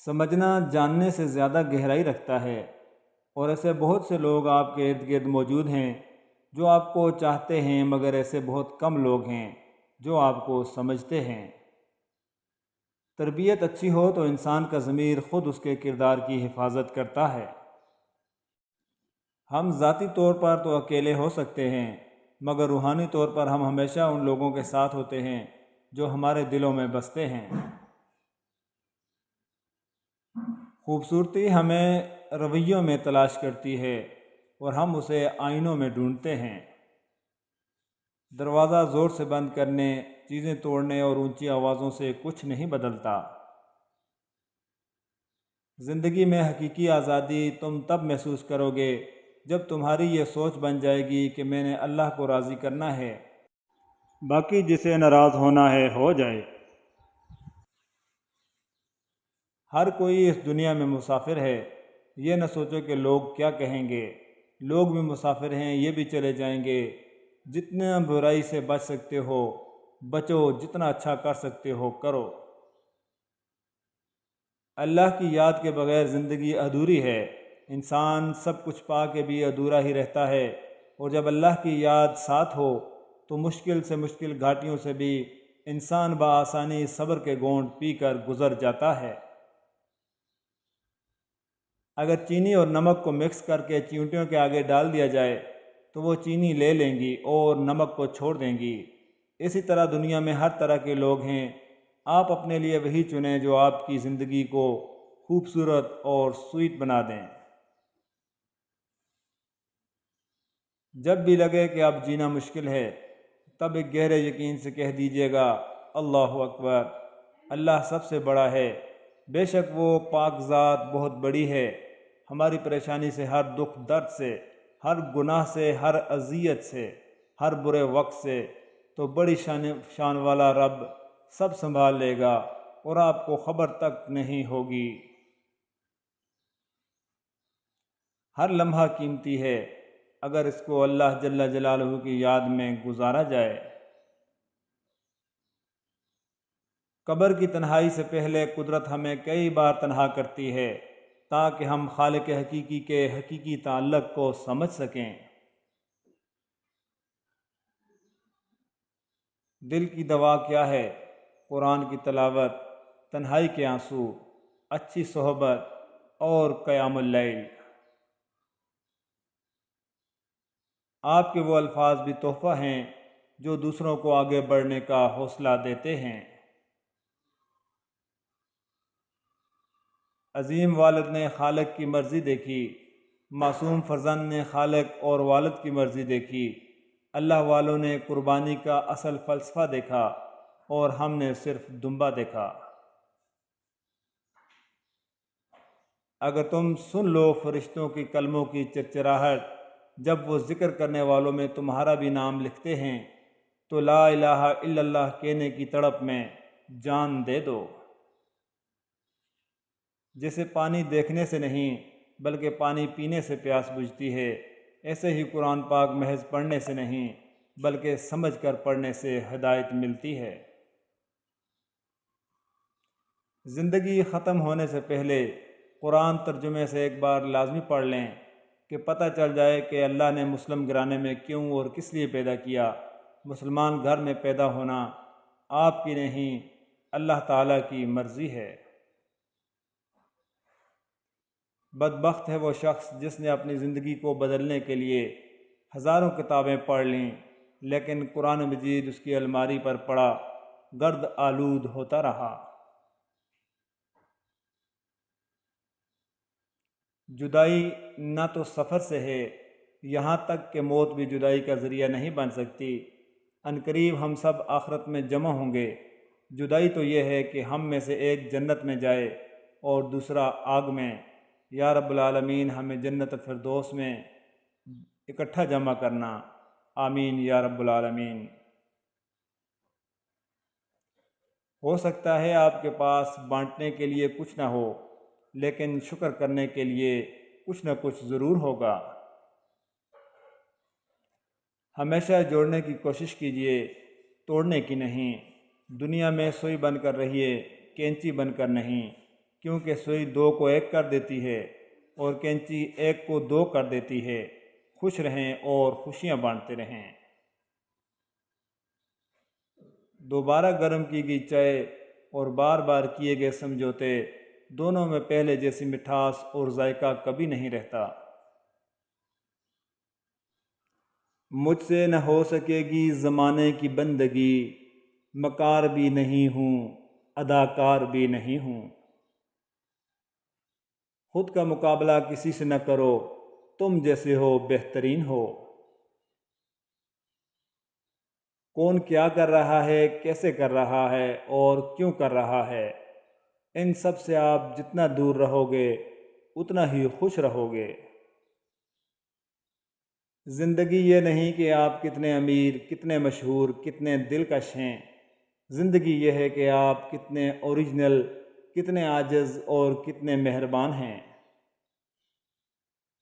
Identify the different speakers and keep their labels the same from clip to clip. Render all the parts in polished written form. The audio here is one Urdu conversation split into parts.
Speaker 1: سمجھنا جاننے سے زیادہ گہرائی رکھتا ہے، اور ایسے بہت سے لوگ آپ کے ارد گرد موجود ہیں جو آپ کو چاہتے ہیں، مگر ایسے بہت کم لوگ ہیں جو آپ کو سمجھتے ہیں۔ تربیت اچھی ہو تو انسان کا ضمیر خود اس کے کردار کی حفاظت کرتا ہے۔ ہم ذاتی طور پر تو اکیلے ہو سکتے ہیں، مگر روحانی طور پر ہم ہمیشہ ان لوگوں کے ساتھ ہوتے ہیں جو ہمارے دلوں میں بستے ہیں۔ خوبصورتی ہمیں رویوں میں تلاش کرتی ہے اور ہم اسے آئینوں میں ڈھونڈتے ہیں۔ دروازہ زور سے بند کرنے، چیزیں توڑنے اور اونچی آوازوں سے کچھ نہیں بدلتا۔ زندگی میں حقیقی آزادی تم تب محسوس کرو گے جب تمہاری یہ سوچ بن جائے گی کہ میں نے اللہ کو راضی کرنا ہے، باقی جسے ناراض ہونا ہے ہو جائے۔ ہر کوئی اس دنیا میں مسافر ہے، یہ نہ سوچو کہ لوگ کیا کہیں گے۔ لوگ بھی مسافر ہیں، یہ بھی چلے جائیں گے۔ جتنا برائی سے بچ سکتے ہو بچو، جتنا اچھا کر سکتے ہو کرو۔ اللہ کی یاد کے بغیر زندگی ادھوری ہے۔ انسان سب کچھ پا کے بھی ادھورا ہی رہتا ہے، اور جب اللہ کی یاد ساتھ ہو تو مشکل سے مشکل گھاٹیوں سے بھی انسان بآسانی صبر کے گھونٹ پی کر گزر جاتا ہے۔ اگر چینی اور نمک کو مکس کر کے چیونٹیوں کے آگے ڈال دیا جائے تو وہ چینی لے لیں گی اور نمک کو چھوڑ دیں گی۔ اسی طرح دنیا میں ہر طرح کے لوگ ہیں۔ آپ اپنے لیے وہی چنیں جو آپ کی زندگی کو خوبصورت اور سویٹ بنا دیں۔ جب بھی لگے کہ اب جینا مشکل ہے، تب ایک گہرے یقین سے کہہ دیجیے گا، اللہ اکبر، اللہ سب سے بڑا ہے۔ بے شک وہ پاک ذات بہت بڑی ہے۔ ہماری پریشانی سے، ہر دکھ درد سے، ہر گناہ سے، ہر اذیت سے، ہر برے وقت سے تو بڑی شان والا رب سب سنبھال لے گا اور آپ کو خبر تک نہیں ہوگی۔ ہر لمحہ قیمتی ہے اگر اس کو اللہ جل جلالہ کی یاد میں گزارا جائے۔ قبر کی تنہائی سے پہلے قدرت ہمیں کئی بار تنہا کرتی ہے تاکہ ہم خالق حقیقی کے حقیقی تعلق کو سمجھ سکیں۔ دل کی دوا کیا ہے؟ قرآن کی تلاوت، تنہائی کے آنسو، اچھی صحبت اور قیام اللیل۔ آپ کے وہ الفاظ بھی تحفہ ہیں جو دوسروں کو آگے بڑھنے کا حوصلہ دیتے ہیں۔ عظیم والد نے خالق کی مرضی دیکھی، معصوم فرزند نے خالق اور والد کی مرضی دیکھی۔ اللہ والوں نے قربانی کا اصل فلسفہ دیکھا اور ہم نے صرف دمبا دیکھا۔ اگر تم سن لو فرشتوں کی کلموں کی چرچراہٹ جب وہ ذکر کرنے والوں میں تمہارا بھی نام لکھتے ہیں تو لا الہ الا اللہ کہنے کی تڑپ میں جان دے دو۔ جیسے پانی دیکھنے سے نہیں بلکہ پانی پینے سے پیاس بجھتی ہے، ایسے ہی قرآن پاک محض پڑھنے سے نہیں بلکہ سمجھ کر پڑھنے سے ہدایت ملتی ہے۔ زندگی ختم ہونے سے پہلے قرآن ترجمے سے ایک بار لازمی پڑھ لیں کہ پتہ چل جائے کہ اللہ نے مسلم گھرانے میں کیوں اور کس لیے پیدا کیا۔ مسلمان گھر میں پیدا ہونا آپ کی نہیں، اللہ تعالیٰ کی مرضی ہے۔ بدبخت ہے وہ شخص جس نے اپنی زندگی کو بدلنے کے لیے ہزاروں کتابیں پڑھ لیں لیکن قرآن مجید اس کی الماری پر پڑا گرد آلود ہوتا رہا۔ جدائی نہ تو سفر سے ہے، یہاں تک کہ موت بھی جدائی کا ذریعہ نہیں بن سکتی۔ عنقریب ہم سب آخرت میں جمع ہوں گے۔ جدائی تو یہ ہے کہ ہم میں سے ایک جنت میں جائے اور دوسرا آگ میں۔ یا رب العالمین ہمیں جنت الفردوس میں اکٹھا جمع کرنا، آمین یا رب العالمین۔ ہو سکتا ہے آپ کے پاس بانٹنے کے لیے کچھ نہ ہو، لیکن شکر کرنے کے لیے کچھ نہ کچھ ضرور ہوگا۔ ہمیشہ جوڑنے کی کوشش کیجیے، توڑنے کی نہیں۔ دنیا میں سوئی بن کر رہیے، کینچی بن کر نہیں۔ کیونکہ سوئی دو کو ایک کر دیتی ہے اور کینچی ایک کو دو کر دیتی ہے۔ خوش رہیں اور خوشیاں بانٹتے رہیں۔ دوبارہ گرم کی گئی چائے اور بار بار کیے گئے سمجھوتے، دونوں میں پہلے جیسی مٹھاس اور ذائقہ کبھی نہیں رہتا۔ مجھ سے نہ ہو سکے گی زمانے کی بندگی، مکار بھی نہیں ہوں اداکار بھی نہیں ہوں۔ خود کا مقابلہ کسی سے نہ کرو، تم جیسے ہو بہترین ہو۔ کون کیا کر رہا ہے، کیسے کر رہا ہے اور کیوں کر رہا ہے، ان سب سے آپ جتنا دور رہو گے اتنا ہی خوش رہو گے۔ زندگی یہ نہیں کہ آپ کتنے امیر، کتنے مشہور، کتنے دلکش ہیں۔ زندگی یہ ہے کہ آپ کتنے اوریجنل، کتنے عاجز اور کتنے مہربان ہیں۔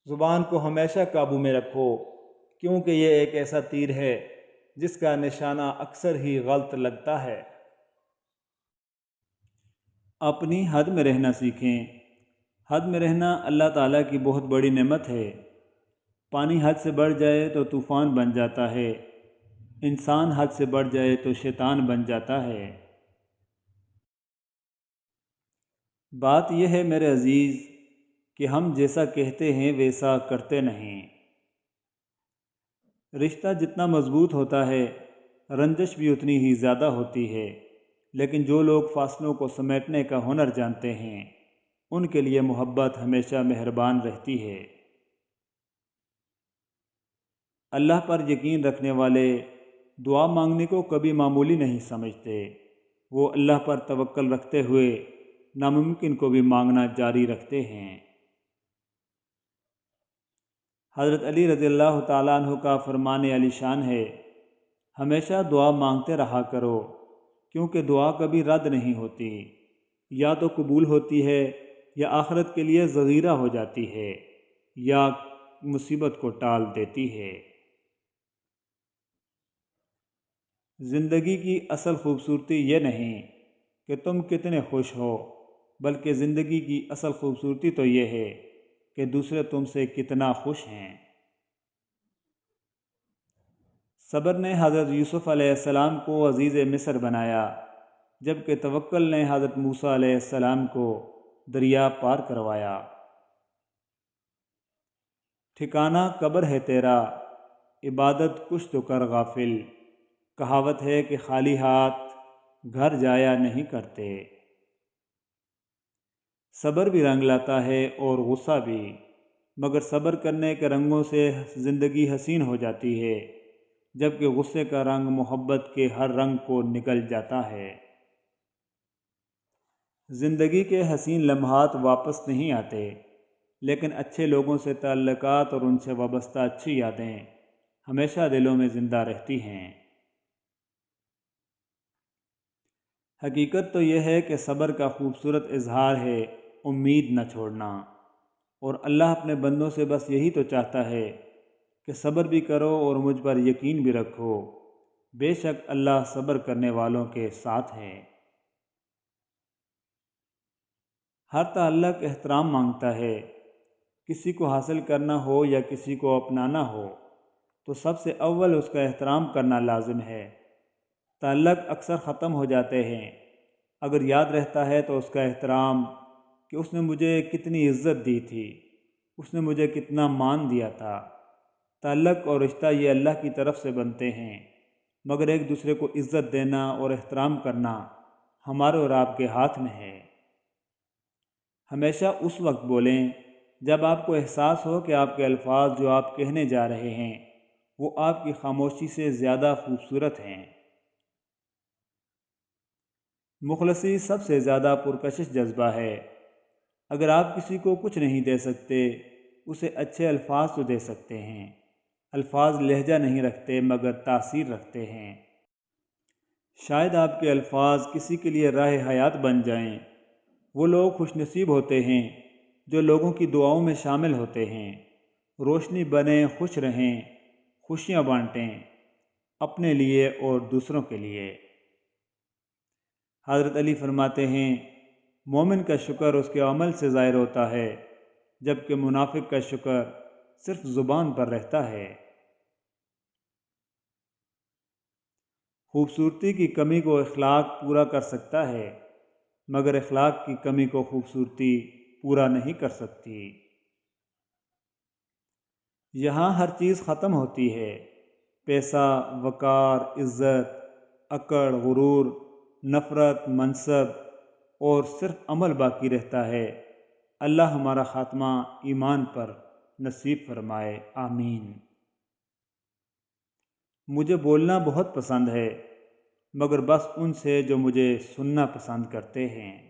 Speaker 1: زبان کو ہمیشہ قابو میں رکھو، کیونکہ یہ ایک ایسا تیر ہے جس کا نشانہ اکثر ہی غلط لگتا ہے۔ اپنی حد میں رہنا سیکھیں۔ حد میں رہنا اللہ تعالیٰ کی بہت بڑی نعمت ہے۔ پانی حد سے بڑھ جائے تو طوفان بن جاتا ہے، انسان حد سے بڑھ جائے تو شیطان بن جاتا ہے۔ بات یہ ہے میرے عزیز کہ ہم جیسا کہتے ہیں ویسا کرتے نہیں۔ رشتہ جتنا مضبوط ہوتا ہے رنجش بھی اتنی ہی زیادہ ہوتی ہے، لیکن جو لوگ فاصلوں کو سمیٹنے کا ہنر جانتے ہیں ان کے لیے محبت ہمیشہ مہربان رہتی ہے۔ اللہ پر یقین رکھنے والے دعا مانگنے کو کبھی معمولی نہیں سمجھتے، وہ اللہ پر توکل رکھتے ہوئے ناممکن کو بھی مانگنا جاری رکھتے ہیں۔ حضرت علی رضی اللہ تعالیٰ عنہ کا فرمان علی شان ہے، ہمیشہ دعا مانگتے رہا کرو، کیونکہ دعا کبھی رد نہیں ہوتی، یا تو قبول ہوتی ہے یا آخرت کے لیے ذخیرہ ہو جاتی ہے یا مصیبت کو ٹال دیتی ہے۔ زندگی کی اصل خوبصورتی یہ نہیں کہ تم کتنے خوش ہو، بلکہ زندگی کی اصل خوبصورتی تو یہ ہے کہ دوسرے تم سے کتنا خوش ہیں۔ صبر نے حضرت یوسف علیہ السلام کو عزیز مصر بنایا، جبکہ توکل نے حضرت موسیٰ علیہ السلام کو دریا پار کروایا۔ ٹھکانہ قبر ہے تیرا، عبادت کچھ تو کر غافل، کہاوت ہے کہ خالی ہاتھ گھر جایا نہیں کرتے۔ صبر بھی رنگ لاتا ہے اور غصہ بھی، مگر صبر کرنے کے رنگوں سے زندگی حسین ہو جاتی ہے، جبکہ غصے کا رنگ محبت کے ہر رنگ کو نگل جاتا ہے۔ زندگی کے حسین لمحات واپس نہیں آتے، لیکن اچھے لوگوں سے تعلقات اور ان سے وابستہ اچھی یادیں ہمیشہ دلوں میں زندہ رہتی ہیں۔ حقیقت تو یہ ہے کہ صبر کا خوبصورت اظہار ہے امید نہ چھوڑنا، اور اللہ اپنے بندوں سے بس یہی تو چاہتا ہے کہ صبر بھی کرو اور مجھ پر یقین بھی رکھو، بے شک اللہ صبر کرنے والوں کے ساتھ ہے۔ ہر تعلق احترام مانگتا ہے، کسی کو حاصل کرنا ہو یا کسی کو اپنانا ہو تو سب سے اول اس کا احترام کرنا لازم ہے۔ تعلق اکثر ختم ہو جاتے ہیں، اگر یاد رہتا ہے تو اس کا احترام کہ اس نے مجھے کتنی عزت دی تھی، اس نے مجھے کتنا مان دیا تھا۔ تعلق اور رشتہ یہ اللہ کی طرف سے بنتے ہیں، مگر ایک دوسرے کو عزت دینا اور احترام کرنا ہمارے اور آپ کے ہاتھ میں ہے۔ ہمیشہ اس وقت بولیں جب آپ کو احساس ہو کہ آپ کے الفاظ جو آپ کہنے جا رہے ہیں وہ آپ کی خاموشی سے زیادہ خوبصورت ہیں۔ مخلصی سب سے زیادہ پرکشش جذبہ ہے۔ اگر آپ کسی کو کچھ نہیں دے سکتے اسے اچھے الفاظ تو دے سکتے ہیں۔ الفاظ لہجہ نہیں رکھتے مگر تاثیر رکھتے ہیں۔ شاید آپ کے الفاظ کسی کے لیے راہ حیات بن جائیں۔ وہ لوگ خوش نصیب ہوتے ہیں جو لوگوں کی دعاؤں میں شامل ہوتے ہیں۔ روشنی بنیں، خوش رہیں، خوشیاں بانٹیں، اپنے لیے اور دوسروں کے لیے۔ حضرت علی فرماتے ہیں مومن کا شکر اس کے عمل سے ظاہر ہوتا ہے، جبکہ منافق کا شکر صرف زبان پر رہتا ہے۔ خوبصورتی کی کمی کو اخلاق پورا کر سکتا ہے، مگر اخلاق کی کمی کو خوبصورتی پورا نہیں کر سکتی۔ یہاں ہر چیز ختم ہوتی ہے، پیسہ، وقار، عزت، اکڑ، غرور، نفرت، منصب، اور صرف عمل باقی رہتا ہے۔ اللہ ہمارا خاتمہ ایمان پر نصیب فرمائے، آمین۔ مجھے بولنا بہت پسند ہے، مگر بس ان سے جو مجھے سننا پسند کرتے ہیں۔